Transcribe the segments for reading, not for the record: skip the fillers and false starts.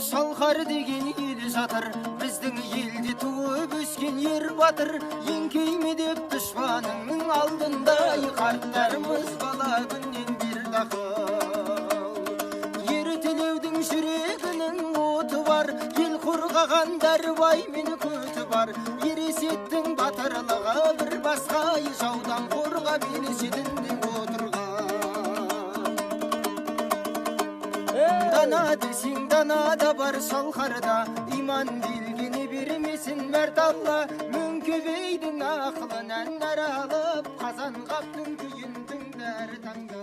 шалқар деген ел жатыр, біздің елде туып өскен ер батыр. Еңкейме деп дұшпаныңның алдында, қарттарымыз бала күннен бері дақыл. Ертелеудің жүрегінің оты бар, ел қорғағандар бай мен көті бар. Ересеттің батырлығы бір басқа, жаудан қорғап ел шетінде отырған. Дана десең дана да бар шалқарда, иман белгені бермесін мәрт Алла. Мөңкебейдің ақылынан нәр алып, қазанғаптың күйін тыңдар таңдай.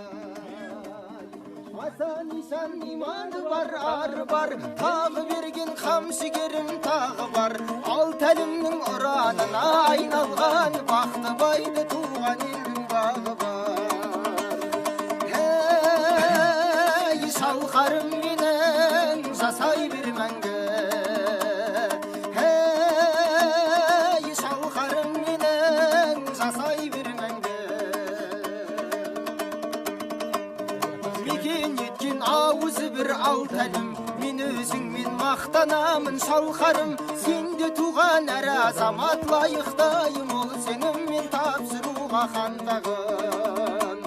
Аса нишан иманы бар, ары бар, тағы берген қамшыгерім тағы бар. Ал тәлімнің ұранына айналған, бақты байды туған елдің бағы бар. Ей, шалқарым менің, жасай бер мәңгі. Ей, шалқарым менің, жасай бер мәңгі. Мекен еткен ауызы бір ал тәлім, мен өзіңмен мақтанамын шалқарым. Сенде туған әр азамат лайықтайым, ол сеніммен тапсыруға хандағын.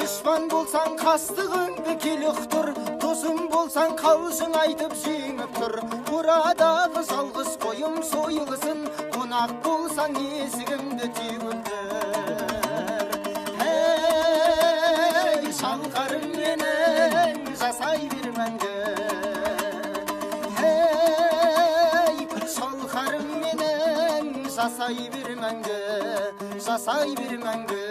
Дұшпан болсаң қастығыңды келіп тұр, досым болсаң қалжың айтып жеңіп тұр. Бұрадағы жалғыз қойым сойылсын, қонақ болсаң есігімді теуіп тұр. Ей, шалқарым менің, жасай бер мәңгі. Ей, шалқарым менің, жасай бер мәңгі, жасай бер мәңгі.